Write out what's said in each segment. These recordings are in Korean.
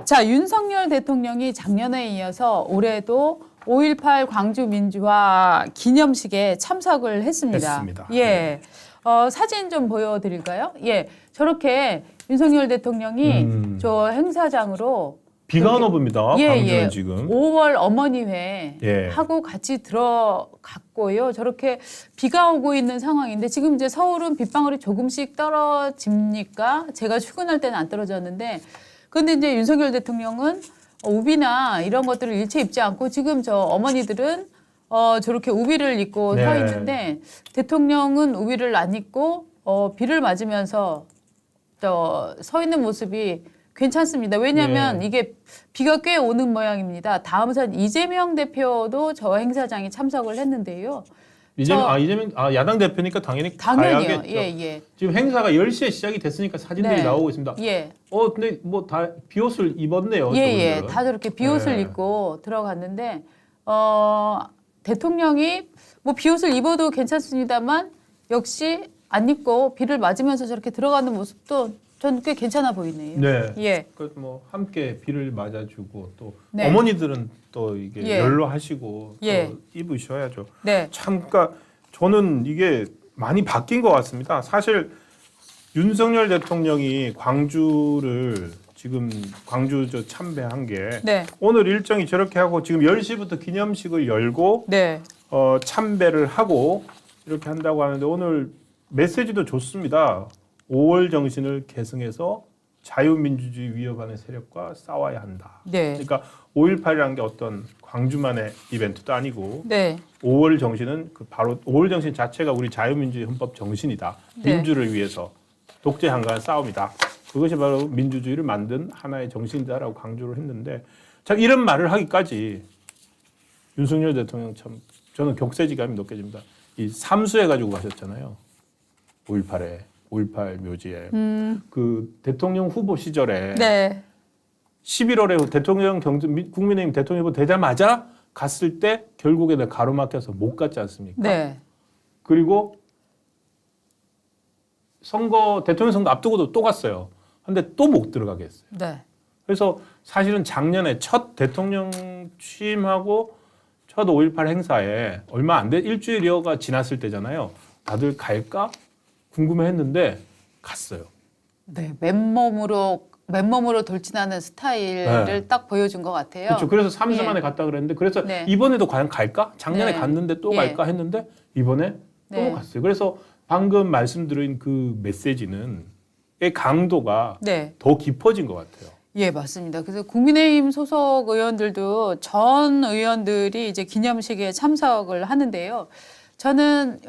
자, 윤석열 대통령이 작년에 이어서 올해도 5.18 광주 민주화 기념식에 참석을 했습니다. 예. 사진 좀 보여드릴까요? 예. 저렇게 윤석열 대통령이 저 행사장으로 비가 오나 봅니다. 광주는 예. 지금 5월 어머니회 예. 하고 같이 들어갔고요. 저렇게 비가 오고 있는 상황인데 지금 이제 서울은 빗방울이 조금씩 떨어집니까? 제가 출근할 때는 안 떨어졌는데 근데 이제 윤석열 대통령은 우비나 이런 것들을 일체 입지 않고 지금 저 어머니들은 저렇게 우비를 입고 네. 서 있는데 대통령은 우비를 안 입고 비를 맞으면서 서 있는 모습이 괜찮습니다. 왜냐하면 네. 이게 비가 꽤 오는 모양입니다. 다음 선 이재명 대표도 저 행사장에 참석을 했는데요. 이재명 야당 대표니까 당연히 당연히요. 가야겠죠. 예. 지금 행사가 10시에 시작이 됐으니까 사진들이 네. 나오고 있습니다. 예. 근데 뭐 다 비옷을 입었네요. 예. 저분들은. 다 저렇게 비옷을 네. 입고 들어갔는데 대통령이 뭐 비옷을 입어도 괜찮습니다만 역시 안 입고 비를 맞으면서 저렇게 들어가는 모습도 전 꽤 괜찮아 보이네요. 네. 예. 뭐 함께 비를 맞아주고 또 네. 어머니들은 또 이게 예. 연로하시고 예. 또 입으셔야죠. 네. 참, 그러니까 저는 이게 많이 바뀐 것 같습니다. 사실 윤석열 대통령이 광주를 지금 광주 저 참배한 게 네. 오늘 일정이 저렇게 하고 지금 10시부터 기념식을 열고 네. 참배를 하고 이렇게 한다고 하는데 오늘 메시지도 좋습니다. 5월 정신을 계승해서 자유민주주의 위협하는 세력과 싸워야 한다. 네. 그러니까 5.18이라는 게 어떤 광주만의 이벤트도 아니고 네. 5월 정신은 바로 5월 정신 자체가 우리 자유민주주의 헌법 정신이다. 네. 민주를 위해서 독재 한가한 싸움이다. 그것이 바로 민주주의를 만든 하나의 정신이다라고 강조를 했는데 참 이런 말을 하기까지 윤석열 대통령 참 저는 격세지감이 느껴집니다. 이 삼수해 가지고 가셨잖아요. 5.18 묘지에 그 대통령 후보 시절에 네. 11월에 국민의힘 대통령 후보 되자마자 갔을 때 결국에 가로막혀서 못 갔지 않습니까? 네. 그리고 대통령 선거 앞두고도 또 갔어요. 근데 또 못 들어가게 했어요. 네. 그래서 사실은 작년에 첫 대통령 취임하고 첫 5.18 행사에 얼마 안 돼 일주일여가 지났을 때잖아요. 다들 갈까 궁금해했는데 갔어요. 네. 맨몸으로 돌진하는 스타일을 네. 딱 보여준 것 같아요. 그렇죠. 그래서 3주 예. 만에 갔다 그랬는데 그래서 네. 이번에도 과연 갈까? 작년에 네. 갔는데 또 예. 갈까 했는데 이번에 또 네. 갔어요. 그래서 방금 말씀드린 그 메시지는 의 강도가 네. 더 깊어진 것 같아요. 예, 맞습니다. 그래서 국민의힘 소속 의원들도 전 의원들이 이제 기념식에 참석을 하는데요. 저는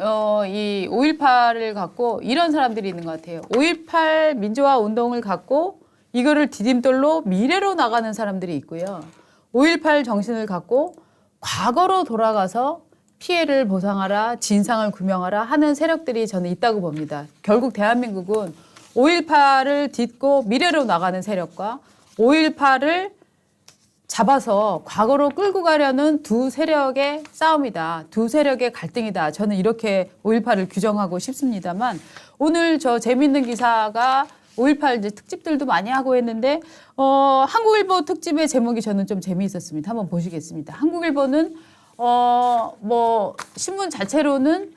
이 5.18을 갖고 이런 사람들이 있는 것 같아요. 5.18 민주화 운동을 갖고 이거를 디딤돌로 미래로 나가는 사람들이 있고요. 5.18 정신을 갖고 과거로 돌아가서 피해를 보상하라, 진상을 규명하라 하는 세력들이 저는 있다고 봅니다. 결국 대한민국은 5.18을 딛고 미래로 나가는 세력과 5.18을 잡아서 과거로 끌고 가려는 두 세력의 싸움이다. 두 세력의 갈등이다. 저는 이렇게 5.18을 규정하고 싶습니다만 오늘 저 재미있는 기사가 5.18 이제 특집들도 많이 하고 했는데 한국일보 특집의 제목이 저는 좀 재미있었습니다. 한번 보시겠습니다. 한국일보는 뭐 신문 자체로는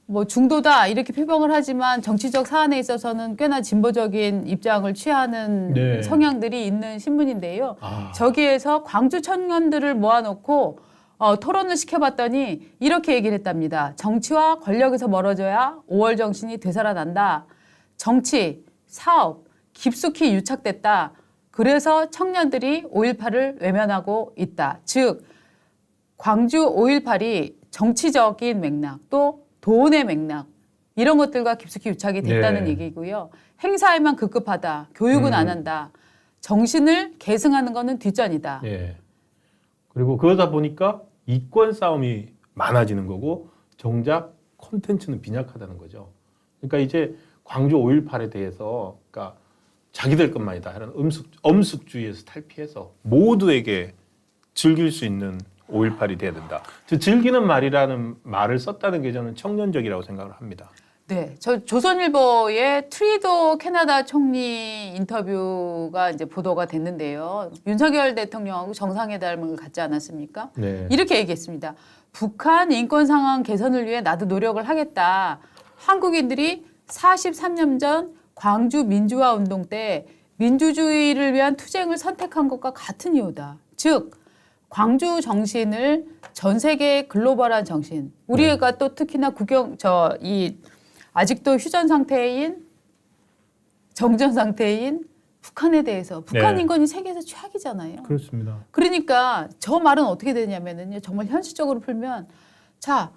뭐 중도다 이렇게 표방을 하지만 정치적 사안에 있어서는 꽤나 진보적인 입장을 취하는 네. 성향들이 있는 신문인데요. 아. 저기에서 광주 청년들을 모아놓고 토론을 시켜봤더니 이렇게 얘기를 했답니다. 정치와 권력에서 멀어져야 5월 정신이 되살아난다. 정치, 사업 깊숙이 유착됐다. 그래서 청년들이 5.18을 외면하고 있다. 즉 광주 5.18이 정치적인 맥락 또 돈의 맥락 이런 것들과 깊숙이 유착이 됐다는 네. 얘기고요. 행사에만 급급하다. 교육은 안 한다. 정신을 계승하는 것은 뒷전이다. 예. 그리고 그러다 보니까 이권 싸움이 많아지는 거고 정작 콘텐츠는 빈약하다는 거죠. 그러니까 이제 광주 5.18에 대해서 그러니까 자기들 것만이다 이런 엄숙주의에서 탈피해서 모두에게 즐길 수 있는 5.18이 돼야 된다. 즐기는 말이라는 말을 썼다는 게 저는 청년적이라고 생각을 합니다. 네, 저 조선일보의 트리도 캐나다 총리 인터뷰가 이제 보도가 됐는데요. 윤석열 대통령하고 정상회담을 갖지 않았습니까? 네. 이렇게 얘기했습니다. 북한 인권 상황 개선을 위해 나도 노력을 하겠다. 한국인들이 43년 전 광주 민주화 운동 때 민주주의를 위한 투쟁을 선택한 것과 같은 이유다. 즉 광주 정신을 전 세계의 글로벌한 정신. 우리가 또 특히나 아직도 휴전 상태인 정전 상태인 북한에 대해서 북한 네. 인권이 세계에서 최악이잖아요. 그렇습니다. 그러니까 저 말은 어떻게 되냐면은요. 정말 현실적으로 풀면 자,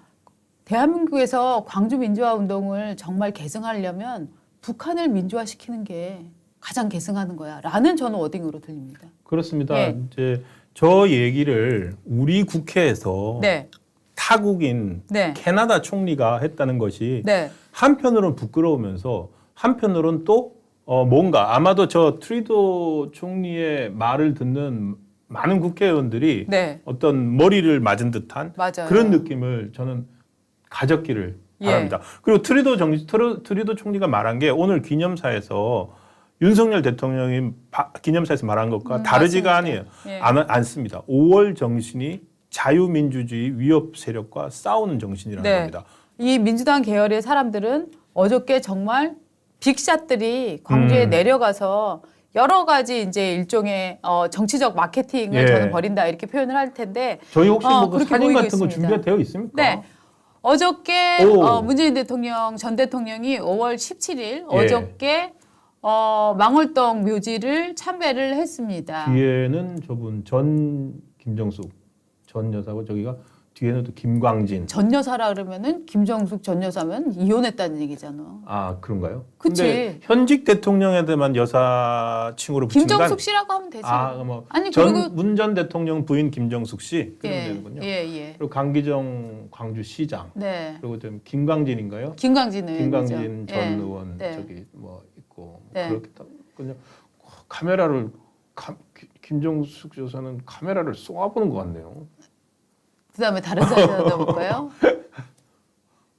대한민국에서 광주 민주화 운동을 정말 계승하려면 북한을 민주화시키는 게 가장 계승하는 거야라는 저는 워딩으로 들립니다. 그렇습니다. 네. 이제 저 얘기를 우리 국회에서 네. 타국인 네. 캐나다 총리가 했다는 것이 네. 한편으로는 부끄러우면서 한편으로는 또 뭔가 아마도 저 트리도 총리의 말을 듣는 많은 국회의원들이 네. 어떤 머리를 맞은 듯한 맞아요. 그런 느낌을 저는 가졌기를 예. 바랍니다. 그리고 트리도 총리가 말한 게 오늘 기념사에서 윤석열 대통령이 기념사에서 말한 것과 다르지가 맞습니다. 아니에요. 예. 않습니다. 5월 정신이 자유민주주의 위협 세력과 싸우는 정신이라는 네. 겁니다. 이 민주당 계열의 사람들은 어저께 정말 빅샷들이 광주에 내려가서 여러 가지 이제 일종의 정치적 마케팅을 예. 저는 벌인다 이렇게 표현을 할 텐데 저희 혹시 뭐 그 그렇게 사진 보이고 같은 거 있습니다. 준비가 되어 있습니까? 네. 어저께 오. 문재인 대통령 전 대통령이 5월 17일 예. 어저께 망월동 묘지를 참배를 했습니다. 뒤에는 저분 전 김정숙 전 여사고 저기가 뒤에는 또 김광진. 전 여사라 그러면은 김정숙 전 여사면 이혼했다는 얘기잖아. 아 그런가요? 그치. 근데 현직 대통령에게만 여사 칭호를 붙인 건 김정숙 씨라고 하면 되지. 아니 그리고 문 전 대통령 부인 김정숙 씨 그러면 예, 되는군요. 예. 그리고 강기정 광주시장 네. 그리고 좀 김광진인가요? 김광진 김광진 의원이죠. 전 예. 의원 네. 저기 뭐 있고 네. 그렇게 그냥 카메라를 김정숙 여사는 카메라를 쏘아보는 것 같네요. 그다음에 다른 사진 하나 볼까요?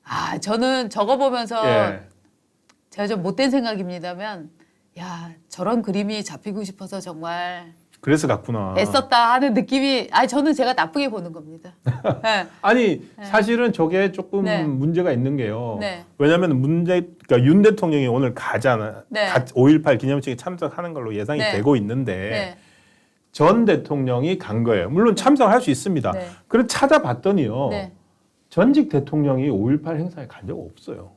아 저는 저거 보면서 예. 제가 좀 못된 생각입니다만 야 저런 그림이 잡히고 싶어서 정말 그래서 갔구나. 애썼다 하는 느낌이 저는 제가 나쁘게 보는 겁니다. 네. 아니 사실은 저게 조금 네. 문제가 있는 게요. 네. 왜냐하면 그러니까 윤 대통령이 오늘 가잖아. 네. 5.18 기념식에 참석하는 걸로 예상이 네. 되고 있는데 네. 전 대통령이 간 거예요. 물론 참석할 수 있습니다. 네. 그래서 찾아봤더니요. 네. 전직 대통령이 5.18 행사에 간 적 없어요.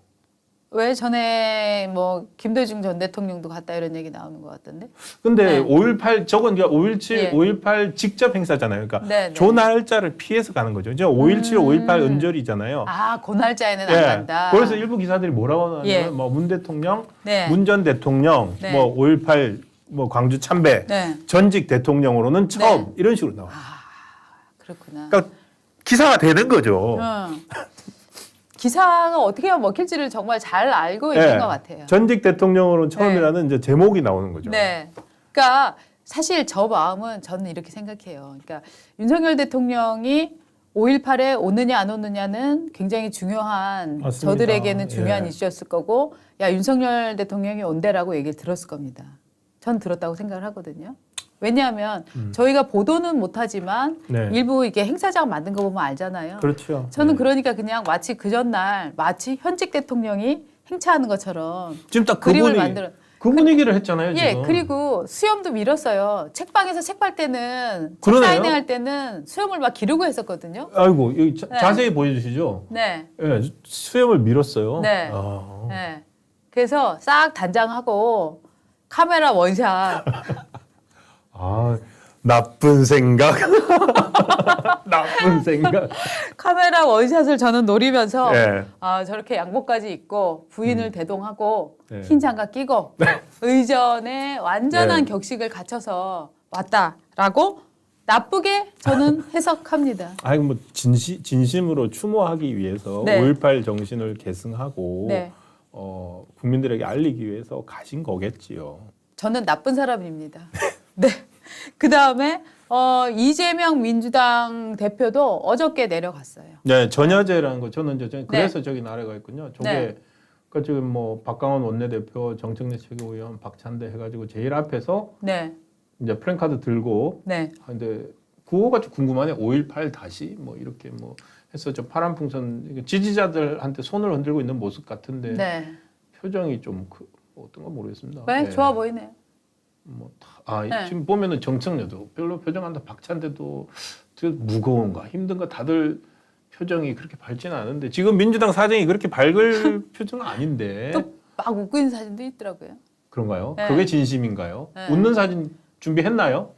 왜 전에 뭐 김대중 전 대통령도 갔다 이런 얘기 나오는 것 같던데? 근데 네. 5.18 저건 그러니까 5.17, 예. 5.18 직접 행사잖아요. 그러니까 네, 네. 조 날짜를 피해서 가는 거죠. 이제 5.17, 5.18 은절이잖아요. 그 날짜에는 안 예. 간다. 그래서 일부 기사들이 뭐라고 하냐면 예. 뭐 문 대통령, 네. 문 전 대통령, 네. 뭐 5.18 뭐 광주 참배, 네. 전직 대통령으로는 처음 네. 이런 식으로 나와요. 그렇구나. 그러니까 기사가 되는 거죠. 기사가 어떻게 하면 먹힐지를 정말 잘 알고 예. 있는 것 같아요. 전직 대통령으로는 처음이라는 이제 제목이 나오는 거죠. 네. 그러니까 사실 저 마음은 저는 이렇게 생각해요. 그러니까 윤석열 대통령이 5.18에 오느냐 안 오느냐는 굉장히 중요한 맞습니다. 저들에게는 중요한 예. 이슈였을 거고 야 윤석열 대통령이 온대라고 얘기를 들었을 겁니다. 전 들었다고 생각을 하거든요. 왜냐하면 저희가 보도는 못하지만 네. 일부 이게 행사장 만든 거 보면 알잖아요. 그렇죠. 저는 네. 그러니까 그냥 마치 그 전날 마치 현직 대통령이 행차하는 것처럼 지금 딱 그림을 그분이 만들어. 그 분위기를 했잖아요. 예, 지금. 그리고 수염도 밀었어요. 책방에서 책 팔 때는 책 그러네요. 사인회 할 때는 수염을 막 기르고 했었거든요. 아이고 여기 네. 자세히 보여주시죠. 네, 예, 수염을 밀었어요. 네. 아. 네. 그래서 싹 단장하고 카메라 원샷. 아, 나쁜 생각. 나쁜 생각. 카메라 원샷을 저는 노리면서 예. 저렇게 양복까지 입고 부인을 대동하고 네. 흰 장갑 끼고 의전에 완전한 네. 격식을 갖춰서 왔다라고 나쁘게 저는 해석합니다. 아니 뭐 진심으로 추모하기 위해서 네. 5.18 정신을 계승하고 네. 국민들에게 알리기 위해서 가신 거겠지요. 저는 나쁜 사람입니다. 네. 그 다음에 이재명 민주당 대표도 어저께 내려갔어요. 네, 전야제라는 거 저는 그래서 저기 나라가 있군요. 저게 네. 그러니까 지금 뭐 박강원 원내대표, 정청래 최고위원, 박찬대 해가지고 제일 앞에서 네. 이제 플랜카드 들고 네. 근데 그거가 좀 궁금하네. 5.18 다시 뭐 이렇게 뭐 해서 저 파란 풍선 지지자들한테 손을 흔들고 있는 모습 같은데 네. 표정이 좀 어떤 건 모르겠습니다. 네. 네. 좋아 보이네요. 네. 지금 보면은 정청래도 별로 표정 안 다 박찬대도 되게 무거운가 힘든가 다들 표정이 그렇게 밝지는 않은데 지금 민주당 사정이 그렇게 밝을 표정은 아닌데 또 막 웃고 있는 사진도 있더라고요. 그런가요? 네. 그게 진심인가요? 네. 웃는 사진 준비했나요?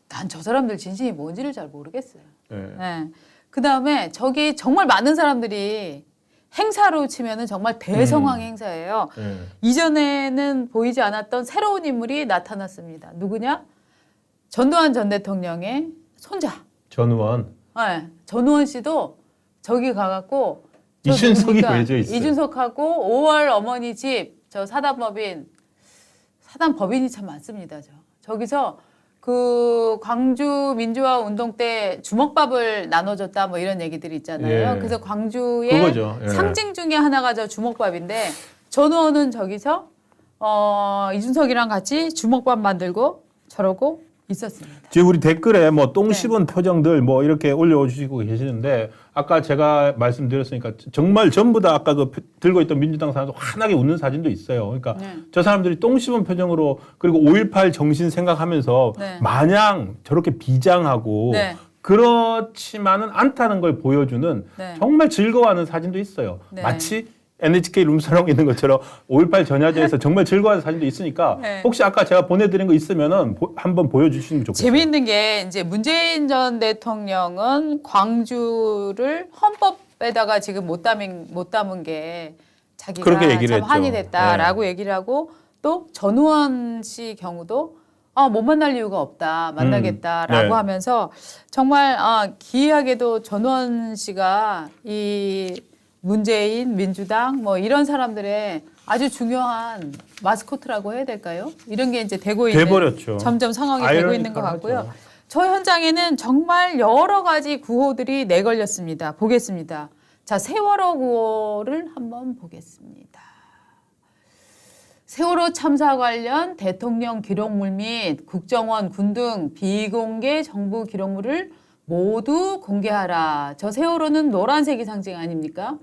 난 저 사람들 진심이 뭔지를 잘 모르겠어요. 네. 네. 그 다음에 저기 정말 많은 사람들이 행사로 치면은 정말 대성황 행사예요. 네. 이전에는 보이지 않았던 새로운 인물이 나타났습니다. 누구냐? 전두환 전 대통령의 손자. 전우원 네. 전우원 씨도 저기 가갖고 저 이준석이 누굽니까? 외져 있어요. 이준석하고 5월 어머니 집 저 사단법인이 참 많습니다. 저기서 그 광주 민주화 운동 때 주먹밥을 나눠줬다 뭐 이런 얘기들이 있잖아요. 예. 그래서 광주의 그거죠. 예. 상징 중에 하나가 저 주먹밥인데 전우원은 저기서 이준석이랑 같이 주먹밥 만들고 저러고 있었습니다. 지금 우리 댓글에 뭐 똥 씹은 표정들 뭐 이렇게 올려주시고 계시는데 아까 제가 말씀드렸으니까 정말 전부 다 아까 그 들고 있던 민주당 사람들 환하게 웃는 사진도 있어요. 그러니까 저 사람들이 똥 씹은 표정으로 그리고 5.18 정신 생각하면서 마냥 저렇게 비장하고 네. 그렇지만은 않다는 걸 보여주는 네. 정말 즐거워하는 사진도 있어요. 네. 마치 NHK 룸사롱에 있는 것처럼 5.18 전야제에서 정말 즐거워하는 사진도 있으니까 네. 혹시 아까 제가 보내드린 거 있으면은 한번 보여주시면 좋겠어요. 재미있는 게 이제 문재인 전 대통령은 광주를 헌법에다가 지금 못 담은 게 자기가 그렇게 얘기를 참 했죠. 한이 됐다라고 얘기를 하고 또 전우원 씨 경우도 못 만날 이유가 없다. 만나겠다라고 네. 하면서 정말 기이하게도 전우원 씨가 이 문재인, 민주당 뭐 이런 사람들의 아주 중요한 마스코트라고 해야 될까요? 이런 게 이제 되고 있는 돼버렸죠. 점점 상황이 되고 있는 것 같고요. 하죠. 저 현장에는 정말 여러 가지 구호들이 내걸렸습니다. 보겠습니다. 자, 세월호 구호를 한번 보겠습니다. 세월호 참사 관련 대통령 기록물 및 국정원, 군 등 비공개 정부 기록물을 모두 공개하라. 저 세월호는 노란색이 상징 아닙니까?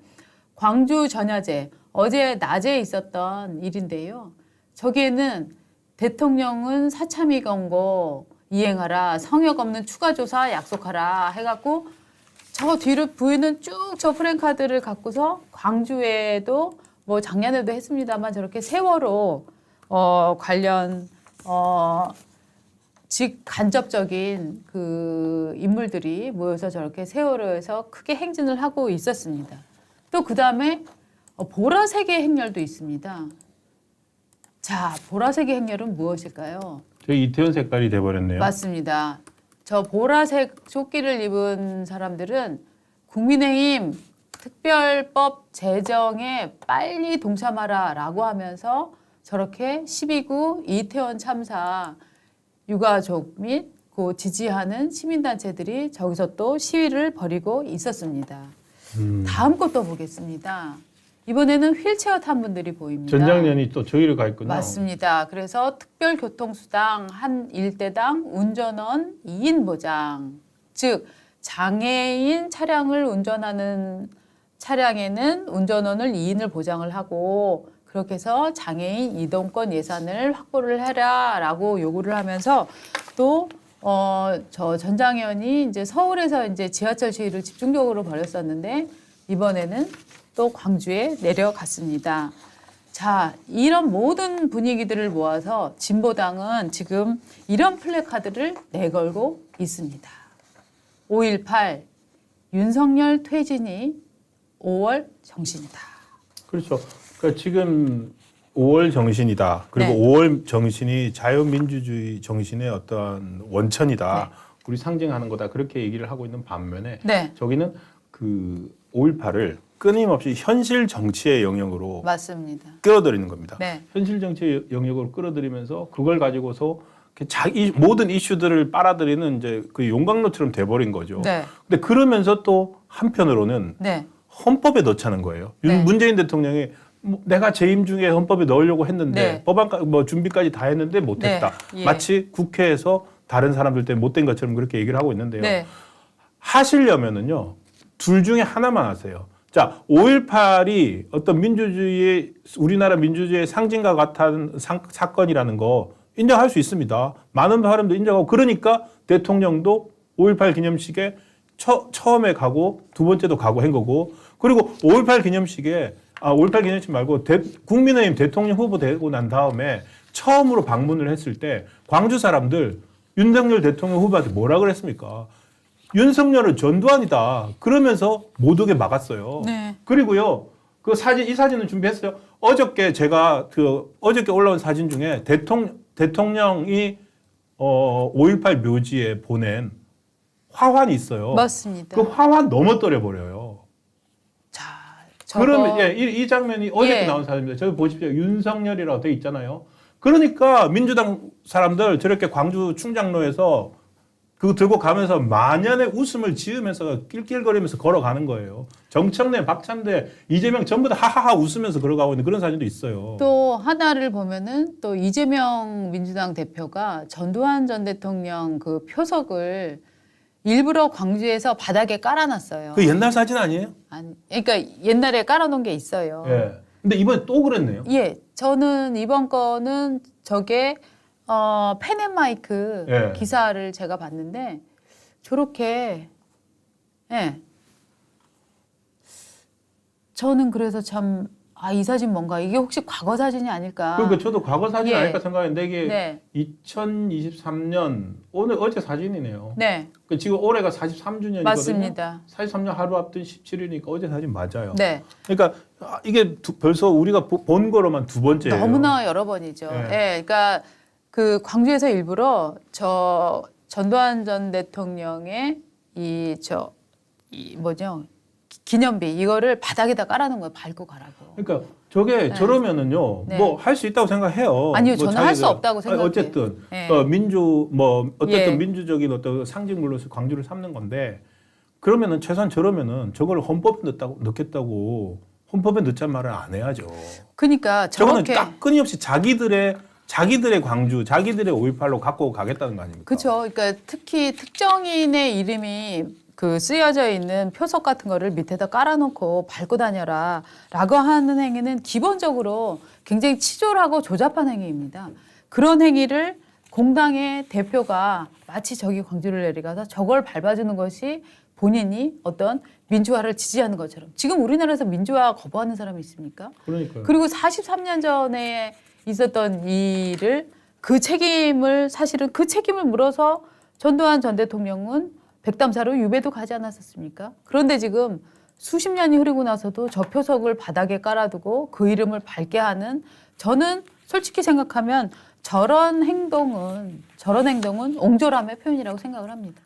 광주 전야제, 어제 낮에 있었던 일인데요. 저기에는 대통령은 사참위 권고 이행하라, 성역 없는 추가 조사 약속하라 해갖고 저 뒤로 부에는 쭉 저 프랜카드를 갖고서 광주에도 뭐 작년에도 했습니다만 저렇게 세월호 관련 간접적인 그 인물들이 모여서 저렇게 세월호에서 크게 행진을 하고 있었습니다. 또 그 다음에 보라색의 행렬도 있습니다. 자, 보라색의 행렬은 무엇일까요? 저희 이태원 색깔이 돼버렸네요. 맞습니다. 저 보라색 조끼를 입은 사람들은 국민의힘 특별법 제정에 빨리 동참하라라고 하면서 저렇게 12구 이태원 참사 유가족 및 그 지지하는 시민단체들이 저기서 또 시위를 벌이고 있었습니다. 다음 것도 보겠습니다. 이번에는 휠체어 탄 분들이 보입니다. 전장년이 또 저기를 가 있군요. 맞습니다. 그래서 특별교통수당 한 일대당 운전원 2인 보장, 즉 장애인 차량을 운전하는 차량에는 운전원을 2인을 보장을 하고 그렇게 해서 장애인 이동권 예산을 확보를 해라라고 요구를 하면서 또 저 전장현이 이제 서울에서 이제 지하철 시위를 집중적으로 벌였었는데 이번에는 또 광주에 내려갔습니다. 자, 이런 모든 분위기들을 모아서 진보당은 지금 이런 플래카드를 내걸고 있습니다. 5.18 윤석열 퇴진이 5월 정신이다. 그렇죠. 그러니까 지금 5월 정신이다. 그리고 네. 5월 정신이 자유민주주의 정신의 어떤 원천이다. 우리 상징하는 거다. 그렇게 얘기를 하고 있는 반면에 네. 저기는 그 5.18을 끊임없이 현실 정치의 영역으로 맞습니다. 끌어들이는 겁니다. 네. 현실 정치의 영역으로 끌어들이면서 그걸 가지고서 자기 모든 이슈들을 빨아들이는 이제 그 용광로처럼 돼버린 거죠. 네. 근데 그러면서 또 한편으로는 네. 헌법에 넣자는 거예요. 네. 문재인 대통령이 뭐 내가 재임 중에 헌법에 넣으려고 했는데 네. 법안 뭐 준비까지 다 했는데 못했다. 네. 예. 마치 국회에서 다른 사람들 때문에 못된 것처럼 그렇게 얘기를 하고 있는데요. 네. 하시려면은요 둘 중에 하나만 하세요. 자, 5.18이 어떤 민주주의 우리나라 민주주의의 상징과 같은 사건이라는 거 인정할 수 있습니다. 많은 사람도 인정하고 그러니까 대통령도 5.18 기념식에 처음에 가고 두 번째도 가고 한 거고 그리고 5.18 기념식에 5.18 기념식 말고 국민의힘 대통령 후보 되고 난 다음에 처음으로 방문을 했을 때 광주 사람들 윤석열 대통령 후보한테 뭐라 그랬습니까? 윤석열은 전두환이다. 그러면서 못 오게 막았어요. 네. 그리고요, 이 사진을 준비했어요. 어저께 제가 어저께 올라온 사진 중에 대통령이 5.18 묘지에 보낸 화환이 있어요. 맞습니다. 그 화환 넘어뜨려 버려요. 자, 그러면 이 장면이 어저께 예. 나온 사진입니다. 저기 보십시오. 윤석열이라고 돼 있잖아요. 그러니까 민주당 사람들 저렇게 광주 충장로에서 그거 들고 가면서 만연의 웃음을 지으면서 낄낄거리면서 걸어가는 거예요. 정청래, 박찬대, 이재명 전부 다 하하하 웃으면서 걸어가고 있는 그런 사진도 있어요. 또 하나를 보면은 또 이재명 민주당 대표가 전두환 전 대통령 그 표석을 일부러 광주에서 바닥에 깔아놨어요. 그 옛날 사진 아니에요? 아니, 그러니까 옛날에 깔아놓은 게 있어요. 예. 근데 이번에 또 그랬네요. 예, 저는 이번 거는 저게 펜앤마이크 예. 기사를 제가 봤는데 저렇게 예. 저는 그래서 참 이 사진 뭔가 이게 혹시 과거 사진이 아닐까? 그러니까 저도 과거 사진 예. 아닐까 생각했는데 이게 네. 2023년 어제 사진이네요. 네, 그 지금 올해가 43주년이거든요. 맞습니다. 43년 하루 앞둔 17일이니까 어제 사진 맞아요. 네, 그러니까 이게 벌써 우리가 본 거로만 두 번째예요. 너무나 여러 번이죠. 네. 예, 그러니까 그 광주에서 일부러 전두환 전 대통령의 이 뭐죠? 기념비 이거를 바닥에다 깔아놓은 거예요. 밟고 가라고. 그러니까 저게 네. 저러면은요, 네. 뭐 할 수 있다고 생각해요. 아니요, 뭐 저는 할 수 자기들- 없다고 생각해요. 어쨌든 네. 어쨌든 예. 민주적인 어떤 상징물로서 광주를 삼는 건데 그러면은 최소한 저러면은 저걸 헌법에 넣겠다고 헌법에 넣자는 말을 안 해야죠. 그러니까 저거는 저렇게 끊임없이 자기들의 광주, 자기들의 5.18로 갖고 가겠다는 거 아닙니까? 그렇죠. 그러니까 특히 특정인의 이름이 그 쓰여져 있는 표석 같은 거를 밑에다 깔아놓고 밟고 다녀라라고 하는 행위는 기본적으로 굉장히 치졸하고 조잡한 행위입니다. 그런 행위를 공당의 대표가 마치 저기 광주를 내려가서 저걸 밟아주는 것이 본인이 어떤 민주화를 지지하는 것처럼 지금 우리나라에서 민주화 거부하는 사람이 있습니까? 그러니까요. 그리고 43년 전에 있었던 일을 사실은 그 책임을 물어서 전두환 전 대통령은 백담사로 유배도 가지 않았었습니까? 그런데 지금 수십 년이 흐르고 나서도 저 표석을 바닥에 깔아두고 그 이름을 밟게 하는 저는 솔직히 생각하면 저런 행동은 옹졸함의 표현이라고 생각을 합니다.